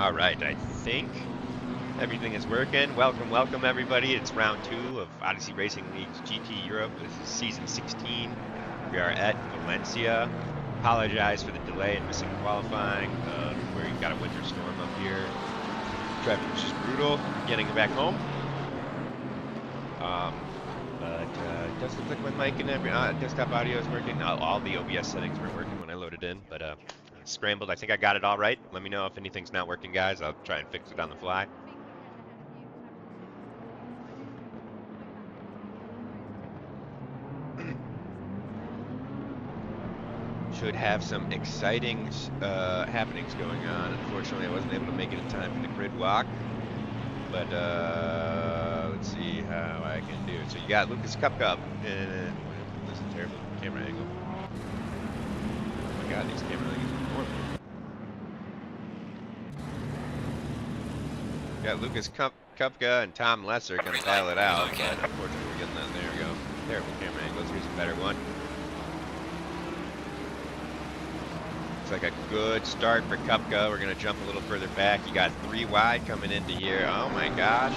All right, I think everything is working. Welcome everybody. It's round 2 of Odyssey Racing League's GT Europe. This is season 16. We are at Valencia. Apologize for the delay in missing qualifying. We've got a winter storm up here. Traffic was just brutal getting back home. But it does look like my mic and desktop audio is working. All the OBS settings were working when I loaded in, but scrambled. I think I got it all right. Let me know if anything's not working, guys. I'll try and fix it on the fly. Should have some exciting happenings going on. Unfortunately, I wasn't able to make it in time for the grid walk. But let's see how I can do it. So you got Lucas Kupka, and this is a terrible camera angle. Oh my God, these camera angles are horrible. Got Lucas Kupka and Tom Lesser gonna battle it out, but unfortunately we're getting that. There we go. Terrible camera angles. Here's a better one. Looks like a good start for Kupka. We're gonna jump a little further back. You got 3 wide coming into here. Oh my gosh.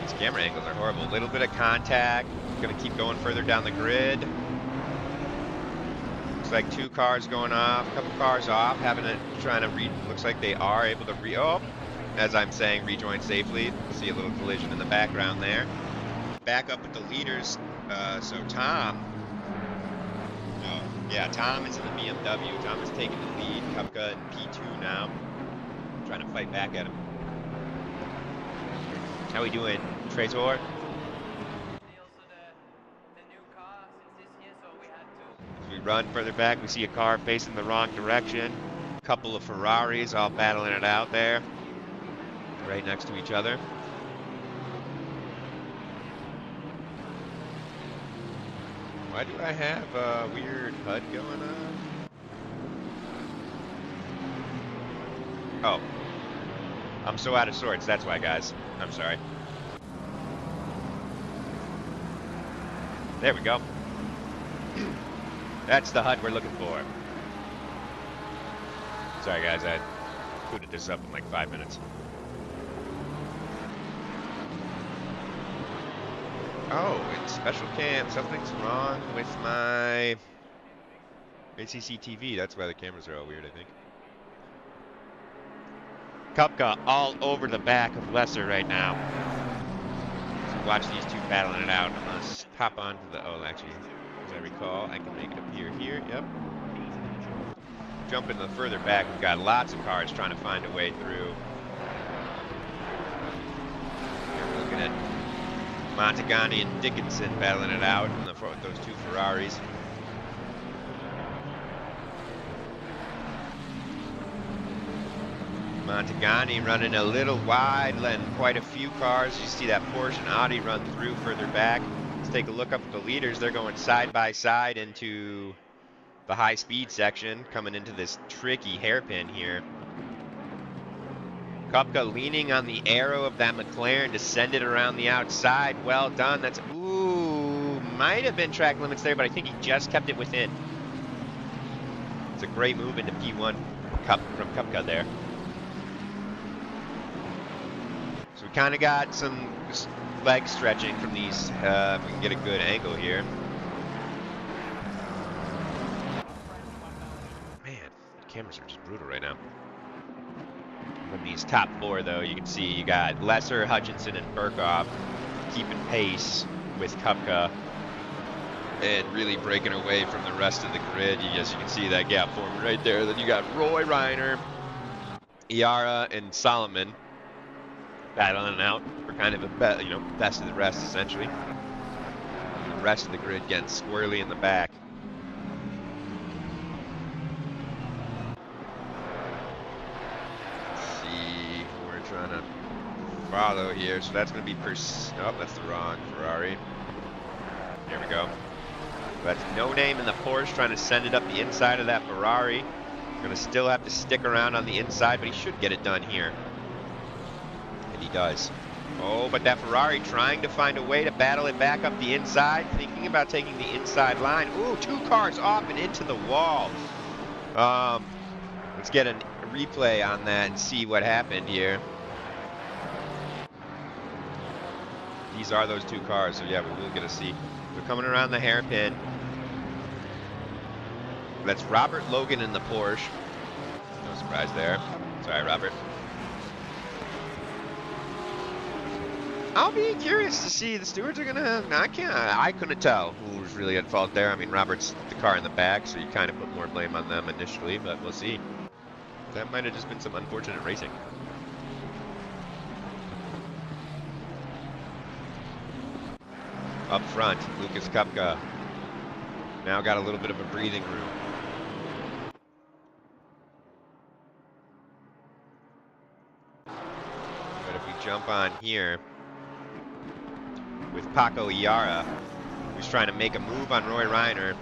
These camera angles are horrible. A little bit of contact. Gonna keep going further down the grid. Looks like 2 cars going off, a couple cars off, trying to looks like they are able to as I'm saying, rejoin safely. See a little collision in the background there. Back up with the leaders. So Tom is in the BMW. Tom is taking the lead. Kupka in P2 now. Trying to fight back at him. How we doing, Trezor? As we run further back, we see a car facing the wrong direction. A couple of Ferraris all battling it out there. Right next to each other. Why do I have a weird HUD going on? Oh. I'm so out of sorts, that's why, guys. I'm sorry. There we go. That's the HUD we're looking for. Sorry, guys, I booted this up in like 5 minutes. Oh, it's special cam. Something's wrong with my ACC TV. That's why the cameras are all weird, I think. Kupka all over the back of Lesser right now. So watch these two battling it out. I'm going to hop onto the... Oh, actually, as I recall, I can make it appear here. Yep. Jumping the further back, we've got lots of cars trying to find a way through. We're looking at Montagani and Dickinson battling it out in with those 2 Ferraris. Montagani running a little wide, letting quite a few cars. You see that Porsche and Audi run through further back. Let's take a look up at the leaders. They're going side by side into the high speed section, coming into this tricky hairpin here. Kupka leaning on the arrow of that McLaren to send it around the outside. Well done. That's, ooh, might have been track limits there, but I think he just kept it within. It's a great move into P1 from Kupka there. So we kind of got some leg stretching from these, if we can get a good angle here. Man, the cameras are just brutal right now. From these top 4, though, you can see you got Lesser, Hutchinson, and Burkhoff keeping pace with Kupka and really breaking away from the rest of the grid. As you can see that gap forming right there. Then you got Roy Reiner, Iara, and Solomon battling out for kind of a best of the rest, essentially. And the rest of the grid getting squirrely in the back. Trying to follow here, so that's going to be oh, that's the wrong Ferrari. There we go. That's No Name in the Porsche trying to send it up the inside of that Ferrari. Going to still have to stick around on the inside, but he should get it done here. And he does. Oh, but that Ferrari trying to find a way to battle it back up the inside, thinking about taking the inside line. Ooh, 2 cars off and into the wall. Let's get a replay on that and see what happened here. These are those two cars, so yeah, we will get to see. They're coming around the hairpin. That's Robert Logan in the Porsche. No surprise there. Sorry, Robert. I'll be curious to see. The stewards are gonna. I couldn't tell who was really at fault there. I mean, Robert's the car in the back, so you kind of put more blame on them initially, but we'll see. That might have just been some unfortunate racing. Up front, Lucas Kupka. Now got a little bit of a breathing room. But if we jump on here with Paco Iara, who's trying to make a move on Roy Reiner.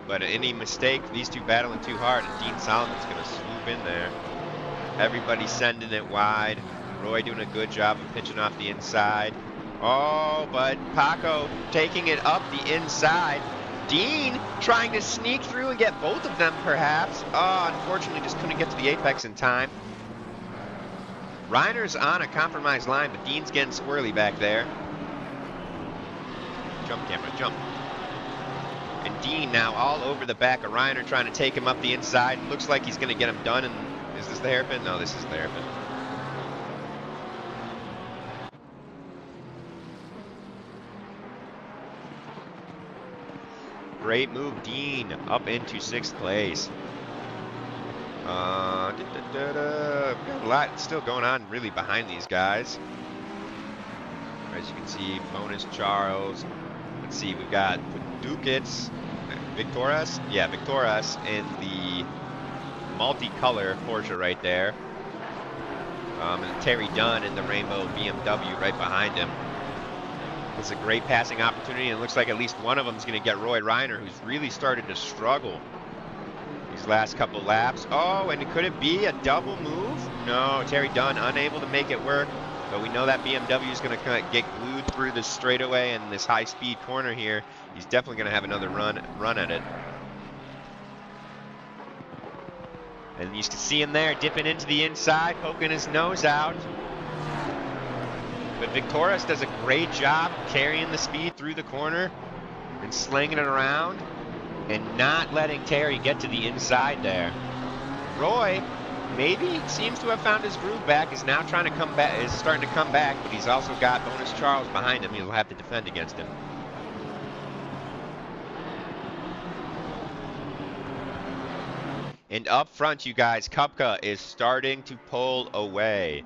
But any mistake, these two battling too hard, and Dean Solomon's going to swoop in there. Everybody's sending it wide. Roy doing a good job of pitching off the inside. Oh, but Paco taking it up the inside. Dean trying to sneak through and get both of them, perhaps. Oh, unfortunately, just couldn't get to the apex in time. Reiner's on a compromised line, but Dean's getting squirrely back there. Jump, camera, jump. And Dean now all over the back of Reiner, trying to take him up the inside. Looks like he's going to get him done. And is this the hairpin? No, this is the hairpin. Great move, Dean, up into 6th place. Got a lot still going on really behind these guys. As you can see, Bonus Charles. Let's see, we've got Dukits, Victoras. Yeah, Victoras in the multicolor Porsche right there. And Terry Dunn in the rainbow BMW right behind him. It's a great passing opportunity, and it looks like at least one of them is going to get Roy Reiner, who's really started to struggle these last couple laps. Oh, and could it be a double move? No, Terry Dunn unable to make it work. But we know that BMW is going to get glued through this straightaway and this high-speed corner here. He's definitely going to have another run at it. And you can see him there dipping into the inside, poking his nose out. But Victoras does a great job carrying the speed through the corner and slinging it around and not letting Terry get to the inside there. Roy maybe seems to have found his groove back, is now trying to come back, is starting to come back, but he's also got Bonus Charles behind him. He'll have to defend against him. And up front, you guys, Kupka is starting to pull away.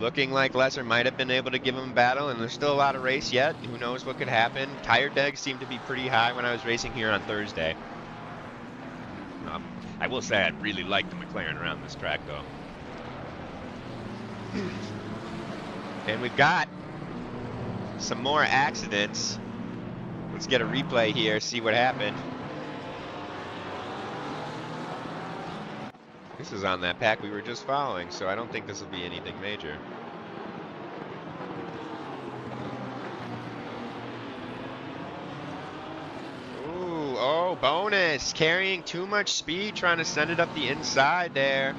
Looking like Lesser might have been able to give him a battle, and there's still a lot of race yet. Who knows what could happen. Tire degs seemed to be pretty high when I was racing here on Thursday. I will say I really like the McLaren around this track, though. And we've got some more accidents. Let's get a replay here, see what happened. This is on that pack we were just following, so I don't think this will be anything major. Ooh, oh, Bonus. Carrying too much speed, trying to send it up the inside there.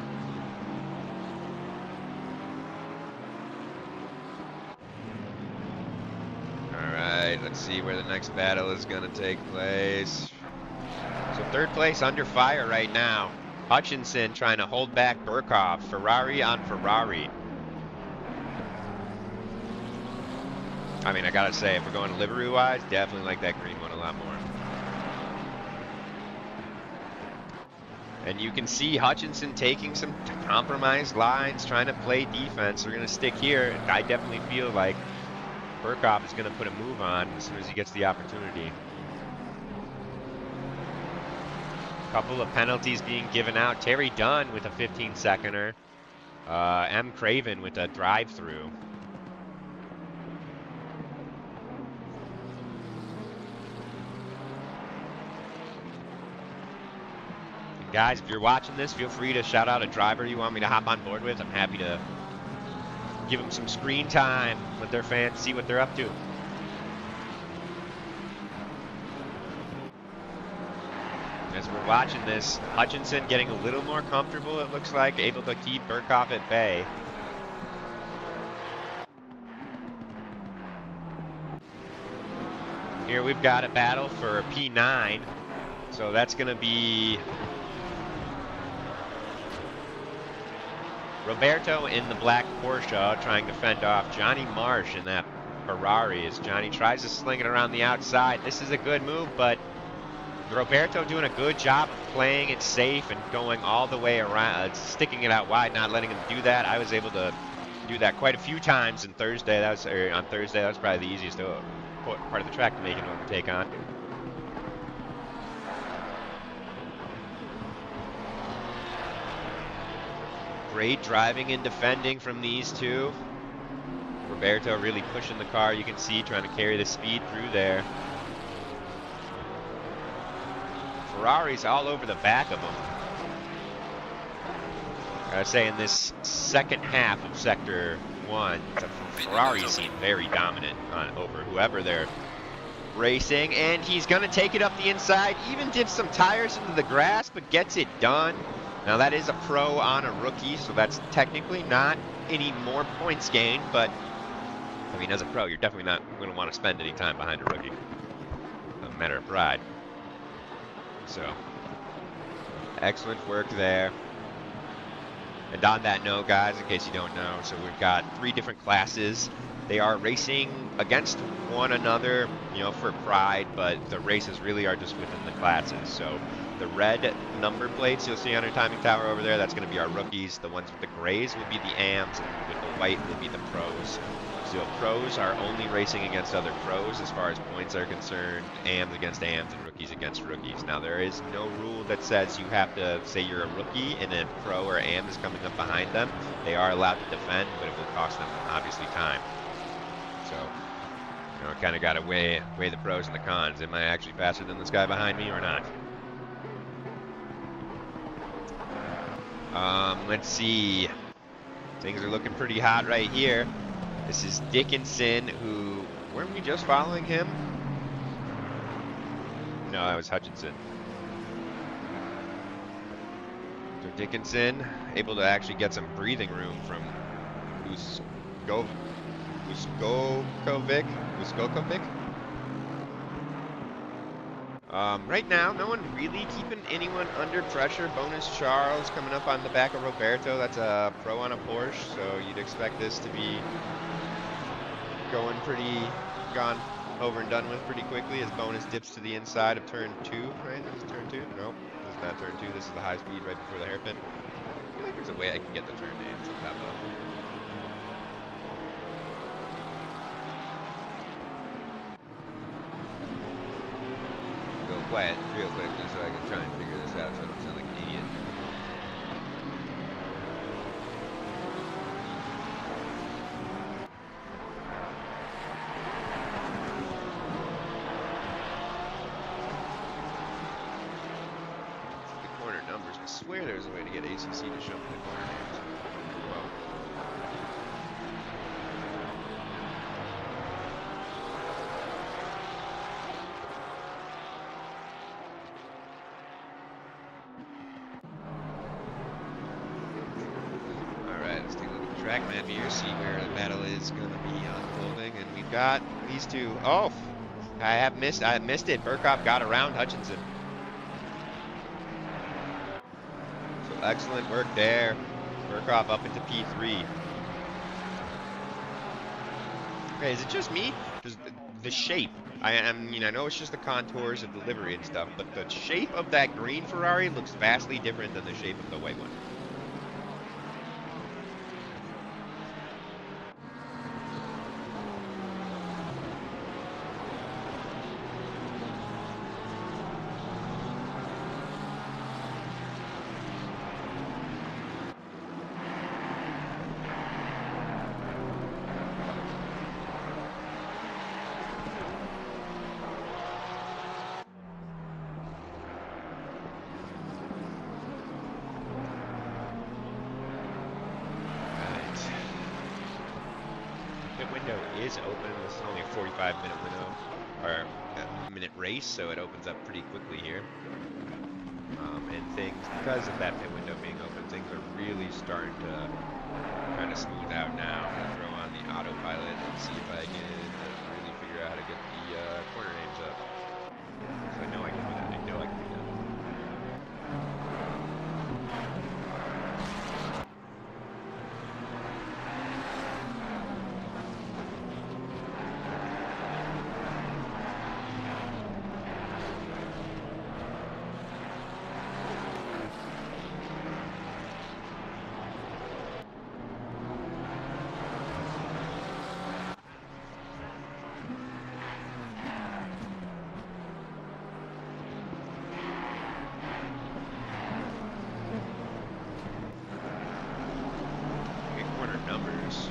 Alright, let's see where the next battle is going to take place. So 3rd place under fire right now. Hutchinson trying to hold back Burkhoff. Ferrari on Ferrari. I mean, I gotta say, if we're going livery-wise, definitely like that green one a lot more. And you can see Hutchinson taking some compromised lines, trying to play defense. We're gonna stick here. I definitely feel like Burkhoff is gonna put a move on as soon as he gets the opportunity. Couple of penalties being given out. Terry Dunn with a 15-seconder. M. Craven with a drive-through. Guys, if you're watching this, feel free to shout out a driver you want me to hop on board with. I'm happy to give them some screen time, let their fans see what they're up to. as we're watching this, Hutchinson getting a little more comfortable, it looks like, able to keep Burkhoff at bay. Here we've got a battle for P9, so that's going to be Roberto in the black Porsche trying to fend off Johnny Marsh in that Ferrari as Johnny tries to sling it around the outside. This is a good move, but Roberto doing a good job of playing it safe and going all the way around, sticking it out wide, not letting him do that. I was able to do that quite a few times on Thursday. On Thursday, that was probably the easiest part of the track to make an overtake on. Great driving and defending from these two. Roberto really pushing the car, you can see, trying to carry the speed through there. Ferrari's all over the back of them. Gotta say, in this second half of Sector 1, Ferrari seemed very dominant over whoever they're racing, and he's gonna take it up the inside, even dips some tires into the grass, but gets it done. Now that is a pro on a rookie, so that's technically not any more points gained, but I mean, as a pro, you're definitely not going to want to spend any time behind a rookie. A matter of pride. So, excellent work there. And on that note, guys, in case you don't know, so we've got 3 different classes. They are racing against one another, you know, for pride, but the races really are just within the classes. So the red number plates you'll see on our timing tower over there, that's going to be our rookies. The ones with the grays will be the AMs, and with the white will be the pros. So pros are only racing against other pros as far as points are concerned, AMs against AMs, and rookies against rookies. Now, there is no rule that says you have to say you're a rookie and a pro or AM is coming up behind them. They are allowed to defend, but it will cost them, obviously, time. So, you know, kind of got to weigh the pros and the cons. Am I actually faster than this guy behind me or not? Let's see. Things are looking pretty hot right here. This is Dickinson, who, weren't we just following him? No, that was Hutchinson. So Dickinson, able to actually get some breathing room from Uskokovic. Right now, no one really keeping anyone under pressure. Bonus Charles coming up on the back of Roberto. That's a pro on a Porsche, so you'd expect this to be gone over and done with pretty quickly as Bonus dips to the inside of turn 2, right? This is turn 2? No, this is not turn 2. This is the high speed right before the hairpin. I feel like there's a way I can get the turn names somehow, though. Go quiet real quick just so I can try and figure this out so I don't sound like an idiot. The corner numbers. I swear there's a way to get ACC to show me the corner names. Well. Let's take a look at the track map here, see where the battle is going to be unfolding, and we've got these two. Oh, I missed it. Burkhoff got around Hutchinson. So excellent work there. Burkhoff up into P3. Okay, is it just me? Does the shape? I know it's just the contours of the livery and stuff, but the shape of that green Ferrari looks vastly different than the shape of the white one. Is open. This is only a 45-minute window, or a minute race, so it opens up pretty quickly here. And things, because of that pit window being open, things are really starting to kind of smooth out now. I'm going to throw on the autopilot and see if I can really figure out how to get the corner names up. So I know I can do that. I know I can do that. Numbers.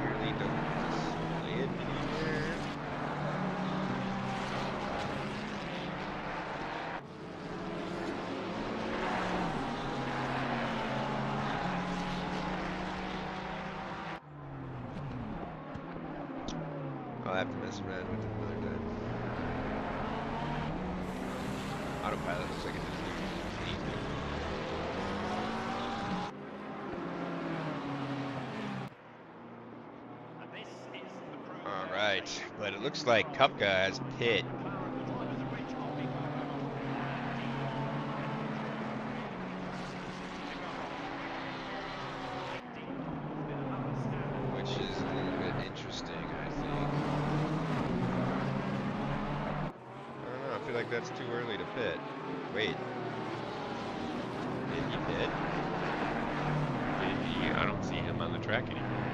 Weirdly doesn't display it anywhere. I'll have to mess around with it another time. Autopilot looks like it didn't do anything. Alright, but it looks like Kupka has pit. Which is a little bit interesting, I think. I don't know, I feel like that's too early to pit. Wait. Did he pit? Did he? I don't see him on the track anymore.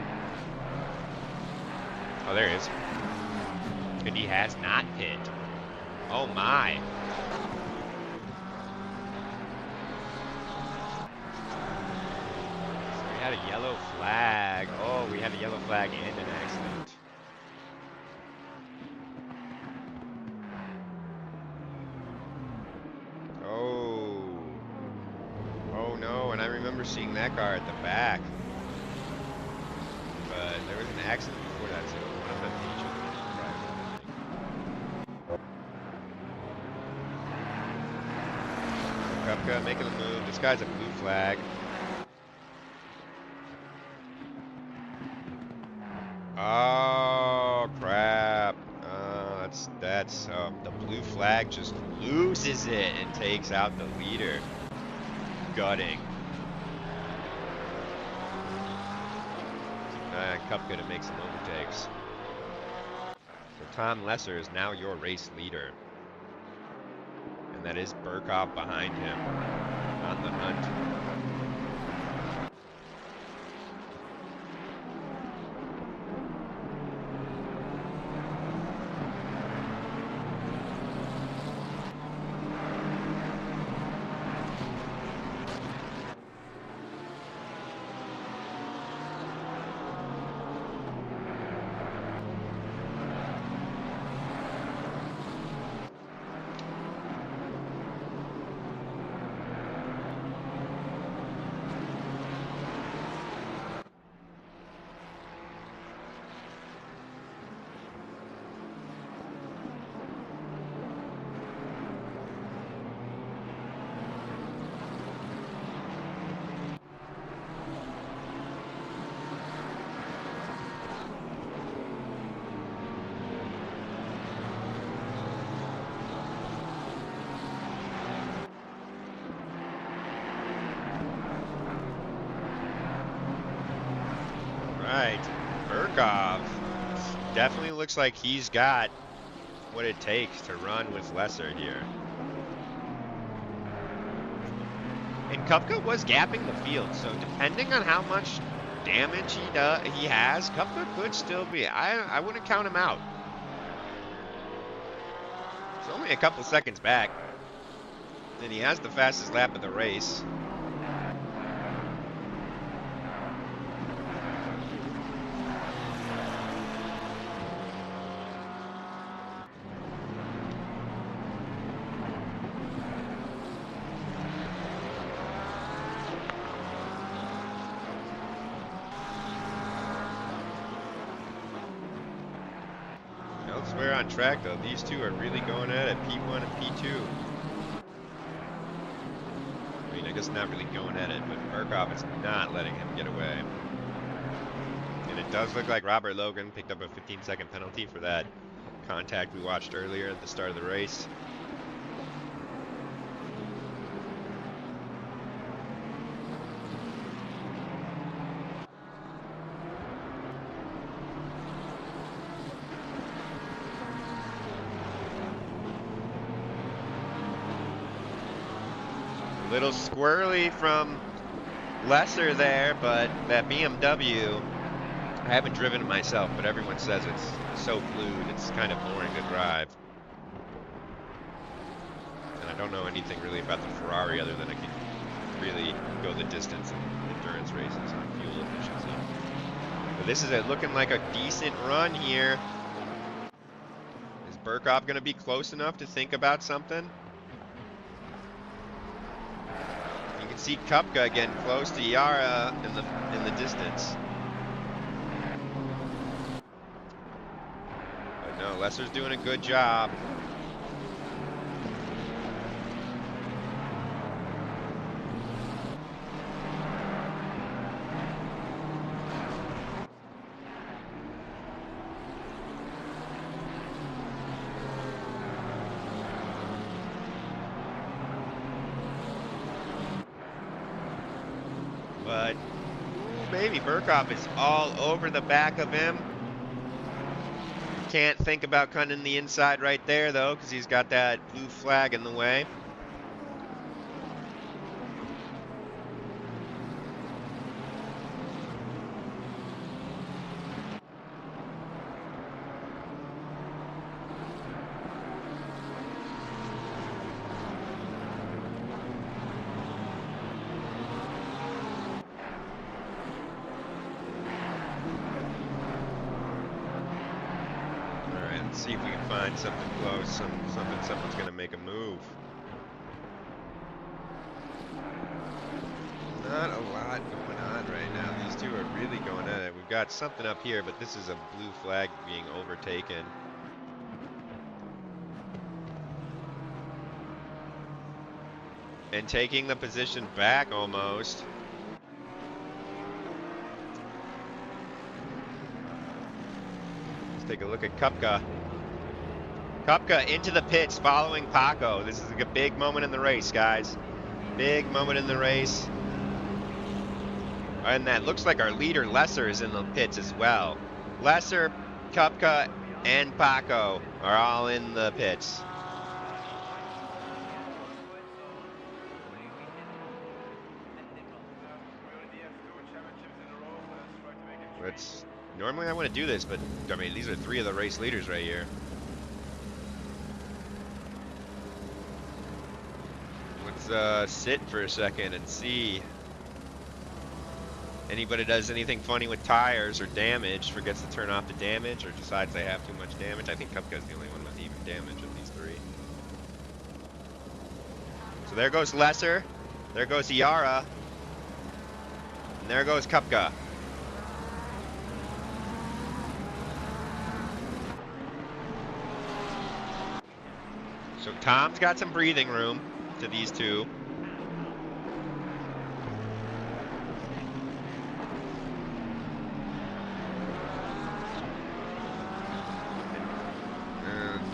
Oh, there he is. And he has not pit. Oh my. So we had a yellow flag. Oh, we had a yellow flag and an accident. Oh no, and I remember seeing that car at the back. But there was an accident before that, so one of them hit each other. Kupka making the move. This guy's a blue flag. Oh crap. That's the blue flag just loses it and takes out the leader. Gutting. Kupka to make some overtakes. So Tom Lesser is now your race leader. And that is Burkhoff behind him on the hunt. Right, Burkhoff definitely looks like he's got what it takes to run with Lesser here. And Kupka was gapping the field, so depending on how much damage he has, Kupka could still be. I wouldn't count him out. It's only a couple seconds back, and he has the fastest lap of the race. Elsewhere on track, though, these two are really going at it, P1 and P2. I mean, I guess not really going at it, but Burkhoff is not letting him get away. And it does look like Robert Logan picked up a 15-second penalty for that contact we watched earlier at the start of the race. A little squirrely from Lesser there, but that BMW, I haven't driven it myself, but everyone says it's so fluid, it's kind of boring to drive. And I don't know anything really about the Ferrari other than it can really go the distance in endurance races on fuel efficiency. But this is looking like a decent run here. Is Burkhoff going to be close enough to think about something? You can see Kupka getting close to Yara in the distance. But no, Lesser's doing a good job. But maybe Burkhoff is all over the back of him. Can't think about cutting the inside right there, though, because he's got that blue flag in the way. See if we can find something close, someone's going to make a move. Not a lot going on right now. These two are really going at it. We've got something up here, but this is a blue flag being overtaken. And taking the position back almost. Let's take a look at Kupka. Kupka into the pits following Paco. This is a big moment in the race, guys. Big moment in the race. And that looks like our leader, Lesser, is in the pits as well. Lesser, Kupka, and Paco are all in the pits. Normally I want to do this, but I mean, these are three of the race leaders right here. Let's sit for a second and see. Anybody does anything funny with tires or damage, forgets to turn off the damage, or decides they have too much damage. I think Kupka's the only one with even damage of these three. So there goes Lesser, there goes Yara, and there goes Kupka. So Tom's got some breathing room to these two.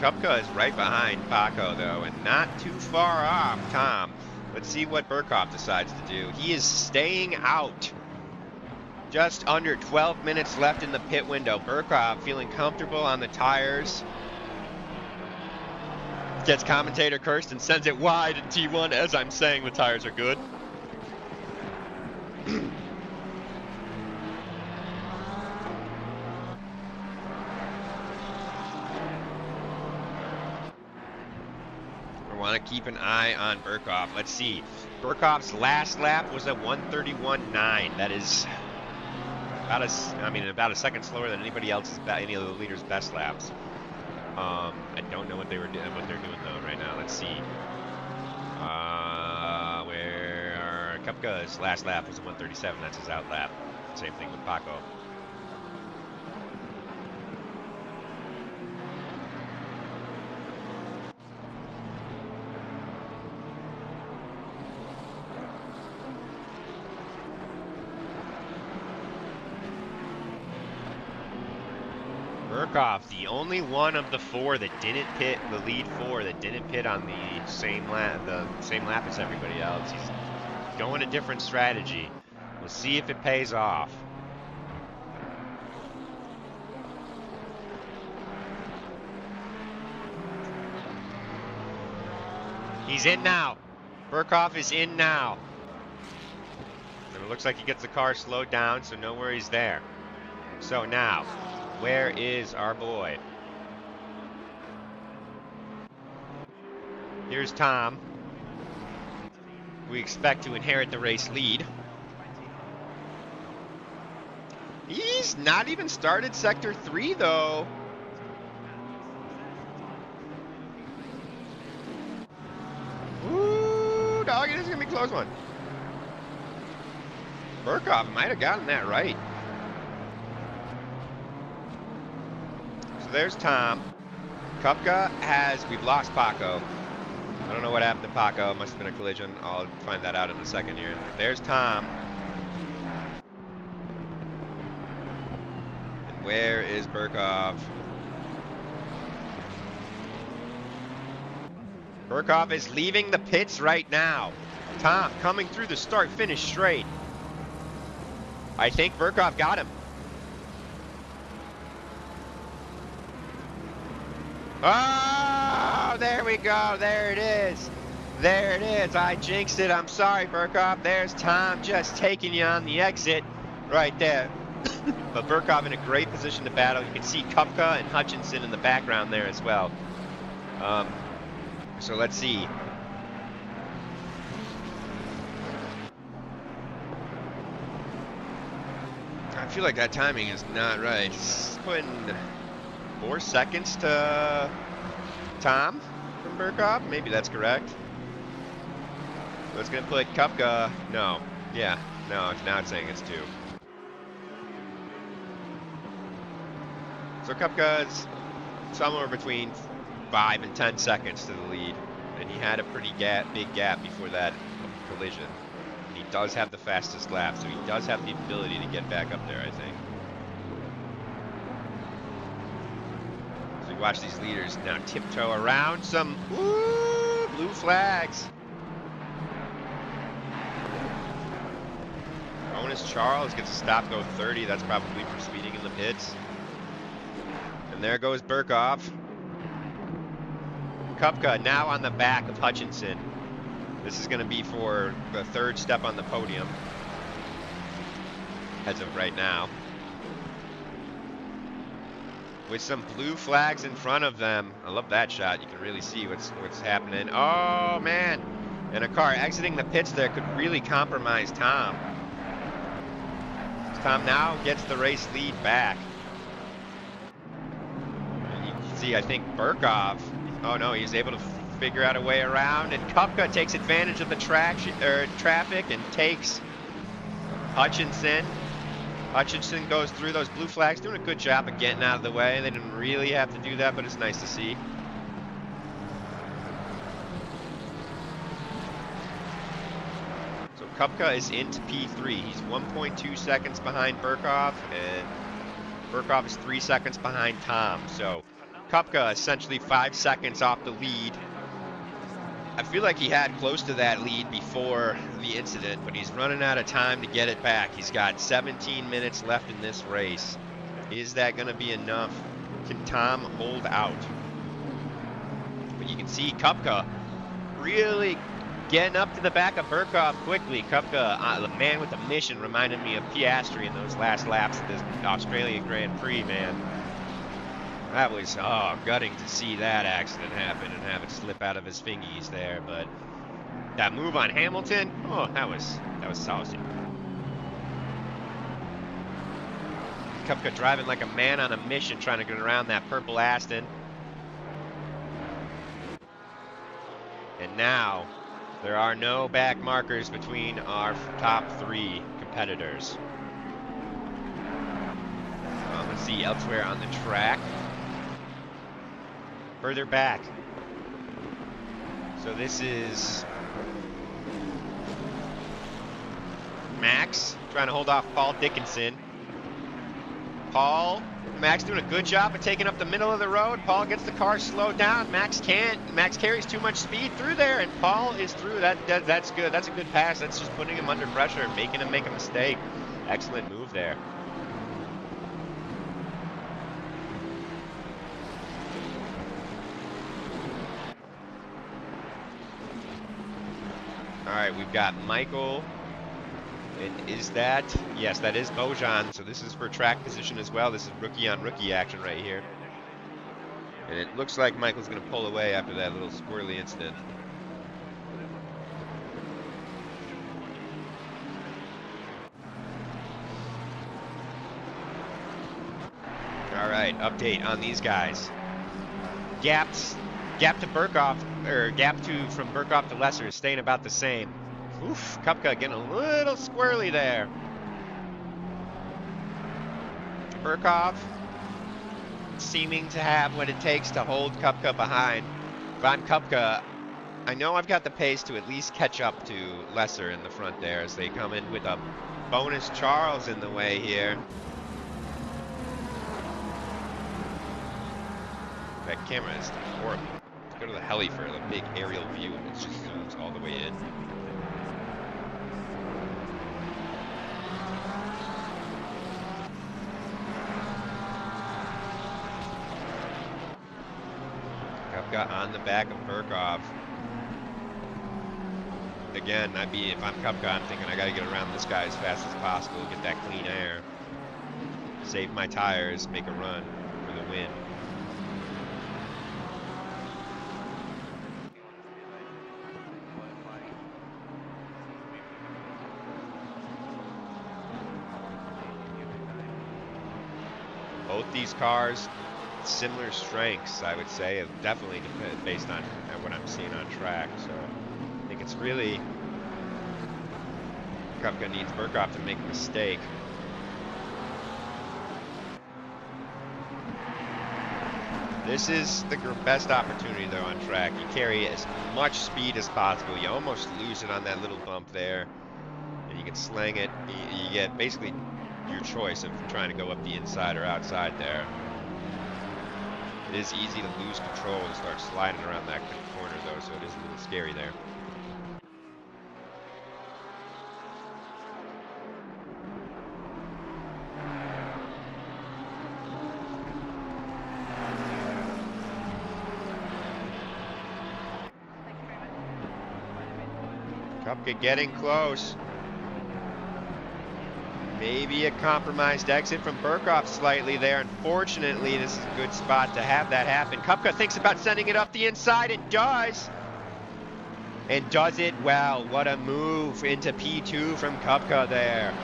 Kupka is right behind Paco, though, and not too far off Tom. Let's see what Burkhoff decides to do. He is staying out. Just under 12 minutes left in the pit window. Burkhoff feeling comfortable on the tires. Gets commentator cursed and sends it wide in T1 as I'm saying the tires are good. I want to keep an eye on Burkhoff. Let's see. Burkhoff's last lap was a 1:31.9. That is about a second slower than any of the leaders' best laps. I don't know what they're doing though right now. Let's see. Where Kupka's last lap was a 1:37. That's his out lap. Same thing with Paco. Burkhoff, the only one of the four that didn't pit, the lead four that didn't pit on the same lap as everybody else. He's going a different strategy. We'll see if it pays off. He's in now. Burkhoff is in now. And it looks like he gets the car slowed down, so no worries there. So now, where is our boy? Here's Tom. We expect to inherit the race lead. He's not even started Sector 3, though. Ooh, doggy, this is going to be a close one. Burkhoff might have gotten that right. So there's Tom. Kupka we've lost Paco. I don't know what happened to Paco. It must have been a collision. I'll find that out in a second here. There's Tom. And where is Burkhoff? Burkhoff is leaving the pits right now. Tom coming through the start-finish straight. I think Burkhoff got him. Oh, there we go. There it is. There it is. I jinxed it. I'm sorry, Burkhoff. There's Tom just taking you on the exit right there. But Burkhoff in a great position to battle. You can see Kupka and Hutchinson in the background there as well. So let's see. I feel like that timing is not right. He's putting 4 seconds to Tom from Burkhoff. Maybe that's correct. So it's going to put Kupka. No. Yeah. No, now it's saying it's 2. So Kupka's somewhere between 5 and 10 seconds to the lead. And he had a pretty big gap before that collision. And he does have the fastest lap, so he does have the ability to get back up there, I think. So you watch these leaders now tiptoe around some blue flags. Bonus Charles gets a stop go 30. That's probably for speeding in the pits. And there goes Burkhoff. Kupka now on the back of Hutchinson. This is going to be for the 3rd step on the podium as of right now. With some blue flags in front of them. I love that shot. You can really see what's happening. Oh, man. And a car exiting the pits there could really compromise Tom. Tom now gets the race lead back. And you can see, I think, Burkhoff. Oh, no, he's able to figure out a way around. And Kupka takes advantage of the traffic and takes Hutchinson. Hutchinson goes through those blue flags, doing a good job of getting out of the way. They didn't really have to do that, but it's nice to see. So Kupka is into P3. He's 1.2 seconds behind Burkhoff, and Burkhoff is 3 seconds behind Tom. So Kupka essentially 5 seconds off the lead. I feel like he had close to that lead before the incident, but he's running out of time to get it back. He's got 17 minutes left in this race. Is that going to be enough? Can Tom hold out? But you can see Kupka really getting up to the back of Burkhoff quickly. Kupka, the man with a mission, reminded me of Piastri in those last laps of this Australian Grand Prix, man. That was, gutting to see that accident happen and have it slip out of his fingies there, but that move on Hamilton, oh, that was saucy. Kupka driving like a man on a mission, trying to get around that purple Aston. And now, there are no back markers between our top 3 competitors. Let's see elsewhere on the track. Further back. So this is Max trying to hold off Paul Dickinson. Paul, Max doing a good job of taking up the middle of the road. Paul gets the car slowed down. Max can't. Max carries too much speed through there, and Paul is through. That's good. That's a good pass. That's just putting him under pressure and making him make a mistake. Excellent move there. All right, we've got Michael. And is that, yes, that is Bojan. So this is for track position as well. This is rookie on rookie action right here. And it looks like Michael's going to pull away after that little squirrely incident. All right, update on these guys. Gap to Burkhoff, or from Burkhoff to Lesser is staying about the same. Oof, Kupka getting a little squirrely there. Burkhoff seeming to have what it takes to hold Kupka behind. Von Kupka, I know I've got the pace to at least catch up to Lesser in the front there as they come in with a bonus Charles in the way here. That camera is horrible. Let's go to the heli for a big aerial view and it just zooms all the way in. Got on the back of Burkhoff. Again, if I'm Kupka, I'm thinking I got to get around this guy as fast as possible, get that clean air, save my tires, make a run for the win. Both these cars, similar strengths, I would say, definitely based on what I'm seeing on track. So I think it's really Kupka needs Burkhoff to make a mistake. This is the best opportunity though on track. You carry as much speed as possible. You almost lose it on that little bump there, and you can slang it. You get basically your choice of trying to go up the inside or outside there. It is easy to lose control and start sliding around that corner though, so it is a little scary there. Kupka getting close. Maybe a compromised exit from Burkhoff slightly there. Unfortunately, this is a good spot to have that happen. Kupka thinks about sending it up the inside and does. And does it well. What a move into P2 from Kupka there.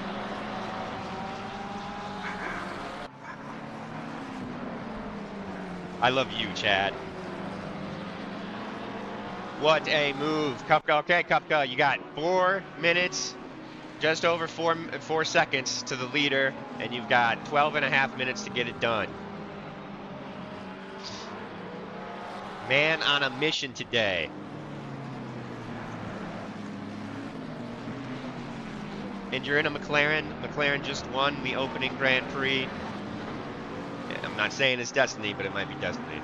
I love you, Chad. What a move. Kupka, okay, Kupka, you got 4 minutes. Just over 4 seconds to the leader, and you've got 12.5 minutes to get it done. Man on a mission today. And you're in a McLaren. McLaren just won the opening Grand Prix. I'm not saying it's destiny, but it might be destiny.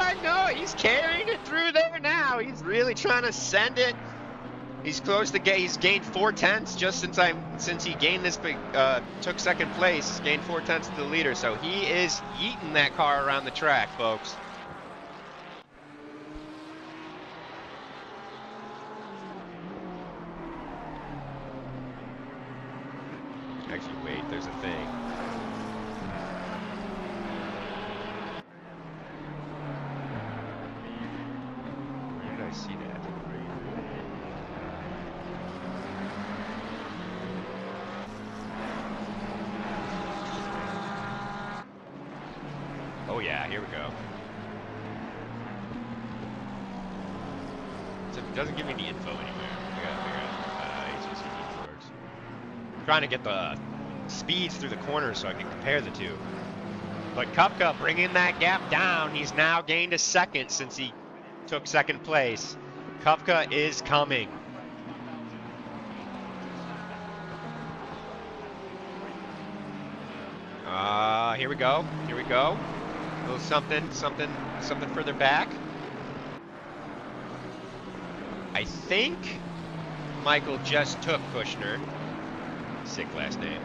I know, he's carrying it through there now. He's really trying to send it. He's close to he's gained 4/10 just since he gained this took second place, gained 4/10 to the leader. So he is yeeting that car around the track, folks. Actually, wait, there's a thing. I see that. Oh yeah, here we go. So it doesn't give me the info anywhere. I gotta figure out how HCC works. I'm trying to get the speeds through the corners so I can compare the two. But Kupka bringing that gap down. He's now gained a second since he took second place. Kupka is coming. Here we go. Here we go. A little something further back. I think Michael just took Kushner. Sick last name.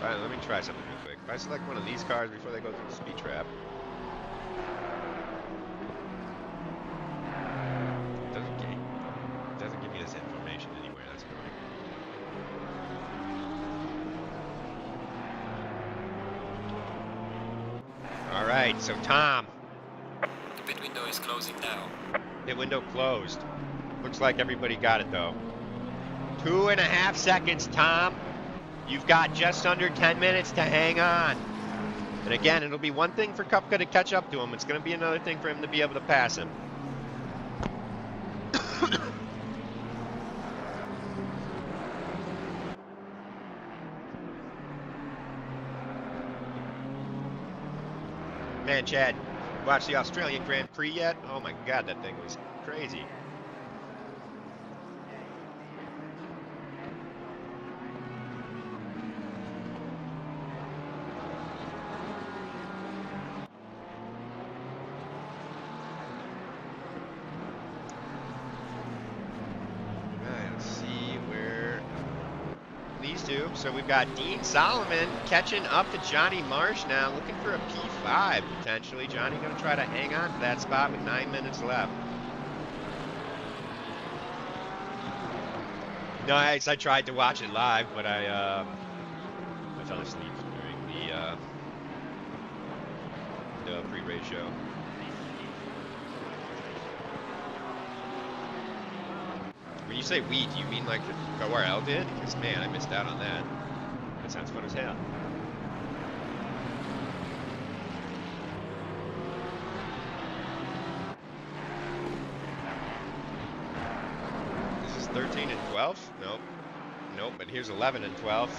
All right, let me try something real quick. If I select one of these cars before they go through the speed trap. It doesn't give me this information anywhere. That's annoying. All right, so Tom. The pit window is closing now. Pit window closed. Looks like everybody got it though. 2.5 seconds, Tom. You've got just under 10 minutes to hang on. And again, it'll be one thing for Kupka to catch up to him. It's going to be another thing for him to be able to pass him. Man, Chad, watch the Australian Grand Prix yet? Oh my God, that thing was crazy. So we've got Dean Solomon catching up to Johnny Marsh now, looking for a P5 potentially. Johnny going to try to hang on to that spot with 9 minutes left. No, I tried to watch it live, but I fell asleep during the pre-race show. When you say we, do you mean like the ORL did? Because man, I missed out on that. That sounds fun as hell. This is 13 and 12? Nope. Nope, but here's 11 and 12.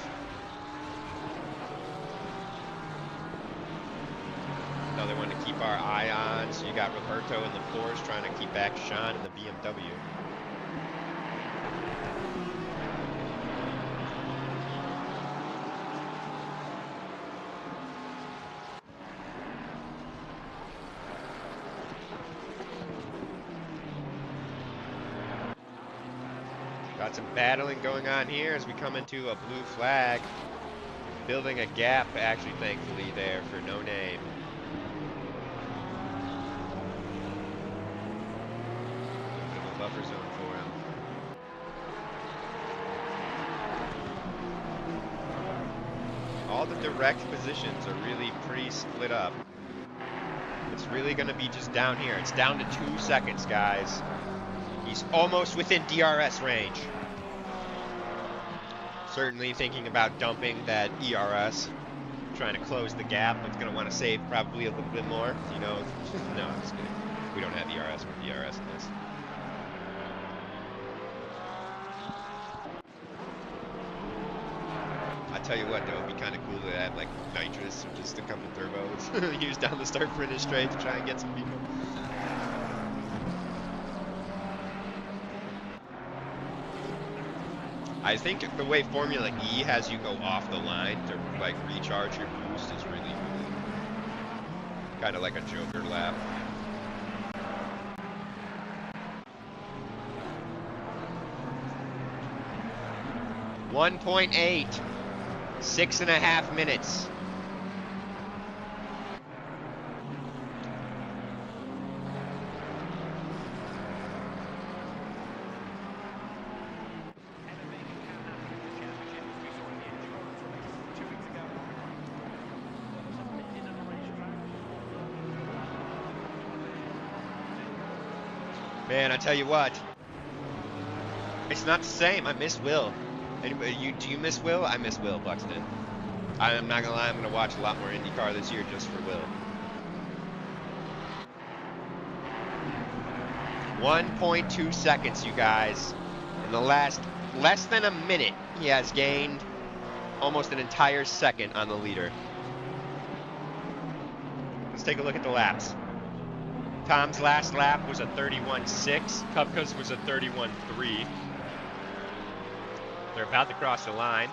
Another one to keep our eye on. So you got Roberto in the Porsche trying to keep back Sean in the BMW. Got some battling going on here as we come into a blue flag. Building a gap, actually, thankfully, there for No Name. A little bit of a buffer zone for him. All the direct positions are really pretty split up. It's really going to be just down here. It's down to 2 seconds, guys. He's almost within DRS range. Certainly thinking about dumping that ERS, trying to close the gap. He's going to want to save probably a little bit more. You know, no, I'm just kidding. We don't have ERS or DRS in this. I tell you what, though, it'd be kind of cool to add like nitrous or just a couple turbos used down the start finish straight to try and get some people. I think the way Formula E has you go off the line to like recharge your boost is really kind of like a Joker lap. .8, 6.5 minutes. Man, I tell you what, it's not the same. I miss Will. Anybody, do you miss Will? I miss Will Buxton. I'm not gonna lie, I'm gonna watch a lot more IndyCar this year just for Will. 1.2 seconds, you guys. In the last less than a minute, he has gained almost an entire second on the leader. take a look at the laps. Tom's last lap was a 31.6. Kupka's was a 31.3. They're about to cross the line.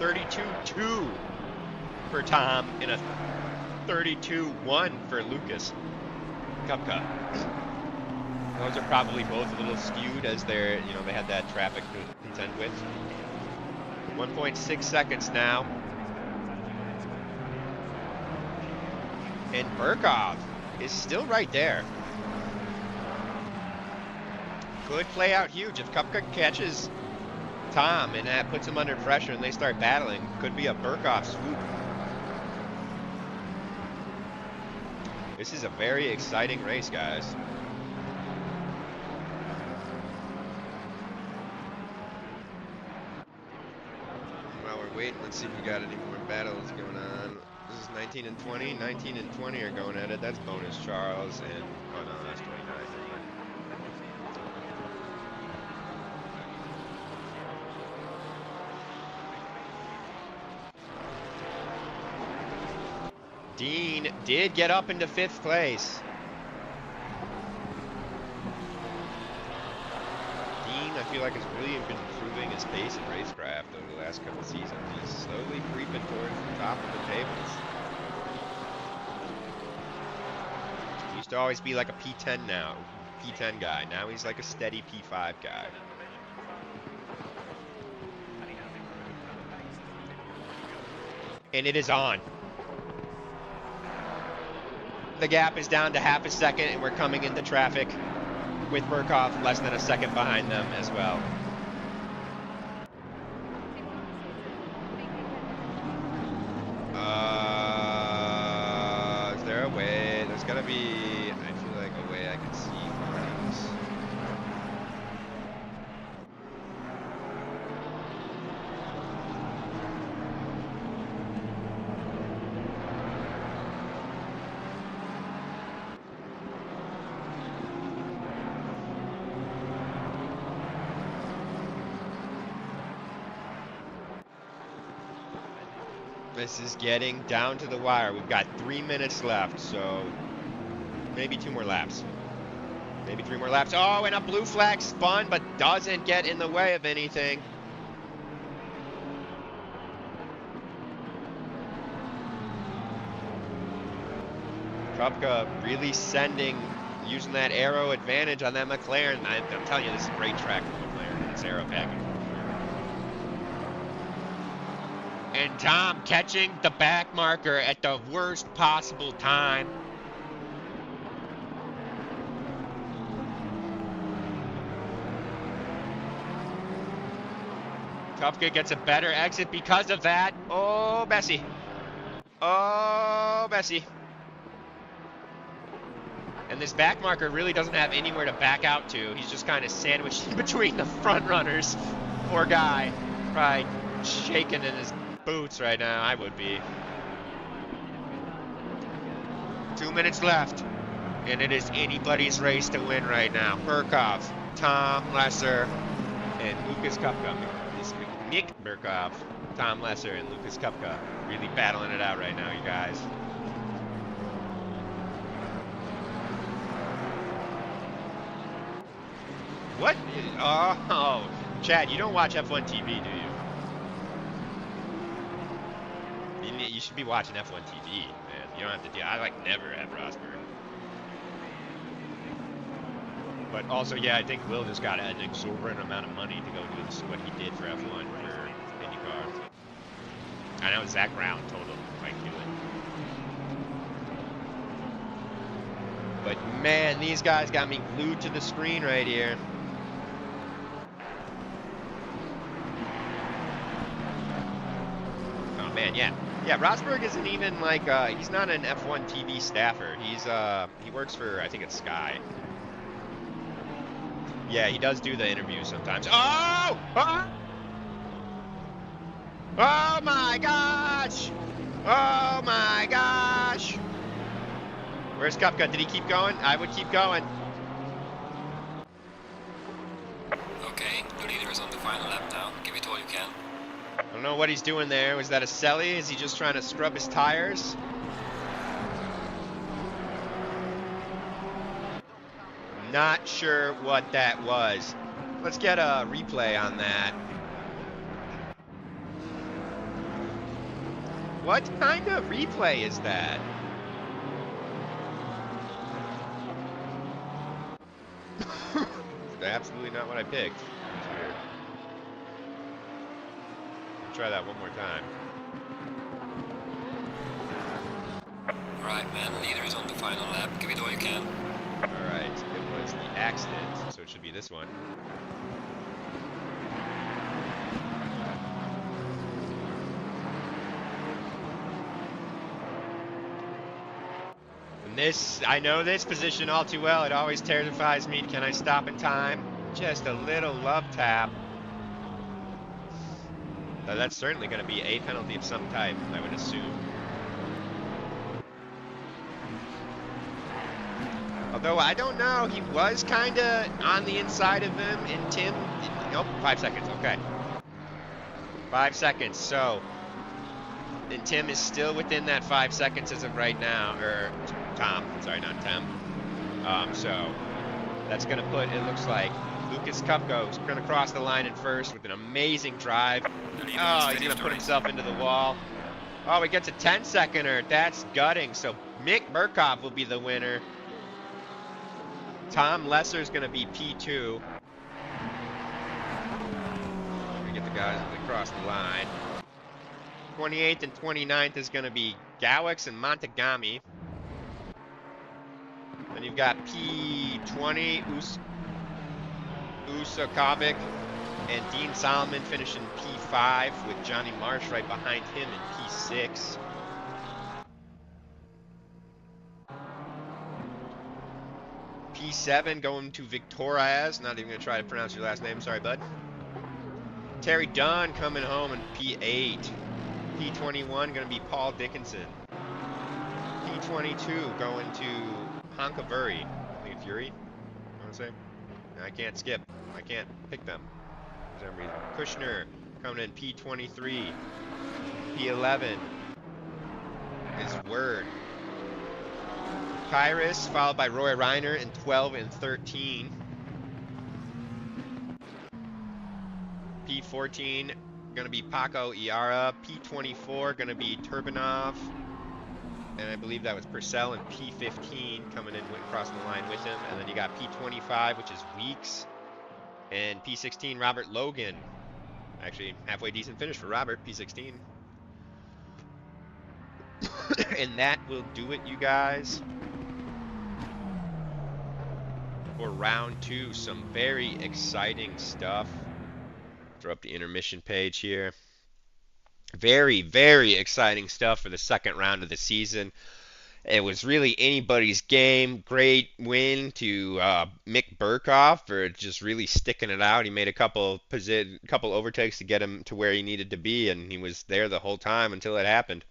32.2 for Tom and a 32.1 for Lucas Kupka. Those are probably both a little skewed as they're, they had that traffic to contend with. 1.6 seconds now. And Burkov is still right there. Could play out huge if Kupka catches Tom and that puts him under pressure and they start battling. Could be a Burkov swoop. This is a very exciting race, guys. While we're waiting, let's see if we got any more battles going on. This is 19 and 20. 19 and 20 are going at it. That's bonus Charles and, oh no, that's 29. Dean did get up into 5th place. Dean, I feel like, has really been improving his pace and racecraft over the last couple of seasons. He's slowly creeping towards the top of the tables. He used to always be like a P10 guy. Now he's like a steady P5 guy. And it is on. The gap is down to half a second, and we're coming into traffic with Burkov less than a second behind them as well. Is there a way? There's gotta be, I feel like, a way I can see warnings. This is getting down to the wire. We've got 3 minutes left, so maybe 2 more laps. Maybe 3 more laps. Oh, and a blue flag spun, but doesn't get in the way of anything. Kupka really using that aero advantage on that McLaren. I'm telling you, this is a great track for McLaren. It's aero package. And Tom catching the back marker at the worst possible time. Kupka gets a better exit because of that. Oh, Bessie. Oh, Bessie. And this back marker really doesn't have anywhere to back out to. He's just kind of sandwiched in between the front runners. Poor guy. Probably shaking in his boots right now. I would be. 2 minutes left, and it is anybody's race to win right now. Burkov, Tom Lesser, and Lucas Kupka. Nick Burkov, Tom Lesser, and Lucas Kupka really battling it out right now, you guys. What? Oh, Chad, you don't watch F1 TV, do you? You should be watching F1 TV, man. You don't have to do. I never at Rosberg. But also, yeah, I think Will just got an exorbitant amount of money to go do what he did for F1 for IndyCar. I know Zach Brown told him might do it. But man, these guys got me glued to the screen right here. Oh man, yeah. Yeah, Rosberg isn't even like, he's not an F1 TV staffer. He works for, I think it's Sky. Yeah, he does do the interviews sometimes. Oh! Oh! Oh my gosh! Oh my gosh! Where's Kupka? Did he keep going? I would keep going. Okay, the leader is on the final lap now. Give it all you can. I don't know what he's doing there. Was that a celly? Is he just trying to scrub his tires? Not sure what that was. Let's get a replay on that. What kind of replay is that? Absolutely not what I picked. That's weird. I'll try that one more time. Alright, man. Leader is on the final lap. Give it all you can. Alright, it was the accident, so it should be this one. And this, I know this position all too well. It always terrifies me. Can I stop in time? Just a little love tap. Now, that's certainly going to be a penalty of some type, I would assume. Although, I don't know, he was kind of on the inside of him, and Tim, nope, 5 seconds, okay. 5 seconds, so, and Tim is still within that 5 seconds as of right now, or Tom, sorry, not Tim. So, that's going to put, it looks like, Lucas Kupko is going to cross the line in first with an amazing drive. Oh, he's going to put himself into the wall. Oh, he gets a 10-seconder, that's gutting, so Mick Burkhoff will be the winner. Tom Lesser is going to be P2. We get the guys that cross the line. 28th and 29th is going to be Gowix and Montagami. Then you've got P20, Usakovic and Dean Solomon finishing P5 with Johnny Marsh right behind him in P6. P7 going to Victorias. Not even going to try to pronounce your last name. Sorry, bud. Terry Dunn coming home in P8. P21 going to be Paul Dickinson. P22 going to Honkavuri. I think it's Yuri. I want to say. I can't skip. I can't pick them for some reason. Kushner coming in P23. P11 is Word. Kyrus, followed by Roy Reiner in 12 and 13. P14 going to be Paco Iara. P24 going to be Turbanov. And I believe that was Purcell in P15 coming in across the line with him. And then you got P25, which is Weeks. And P16, Robert Logan. Actually, halfway decent finish for Robert, P16. And that will do it, you guys. For round 2, some very exciting stuff. Throw up the intermission page here. Very, very exciting stuff for the second round of the season. It was really anybody's game. Great win to Mick Burkhoff for just really sticking it out. He made a couple overtakes to get him to where he needed to be, and he was there the whole time until it happened.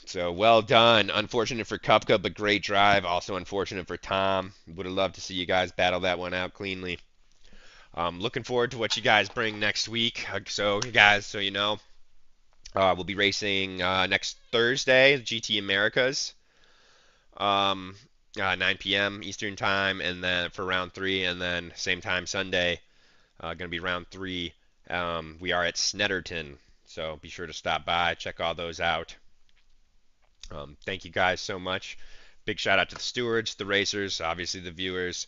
So well done. Unfortunate for Kupka, but great drive. Also unfortunate for Tom. Would have loved to see you guys battle that one out cleanly. Looking forward to what you guys bring next week. So, guys, so you know, we'll be racing next Thursday, GT Americas, 9 p.m. Eastern Time, and then for round 3, and then same time Sunday, going to be round 3. We are at Snetterton, so be sure to stop by, check all those out. Thank you guys so much. Big shout out to the stewards, the racers, obviously the viewers.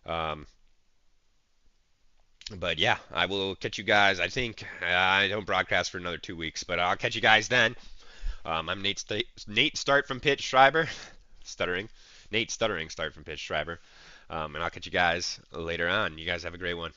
But yeah, I will catch you guys. I think I don't broadcast for another 2 weeks, but I'll catch you guys then. I'm Nate Start from Pitch Schreiber. Stuttering. Nate Stuttering Start from Pitch Schreiber. And I'll catch you guys later on. You guys have a great one.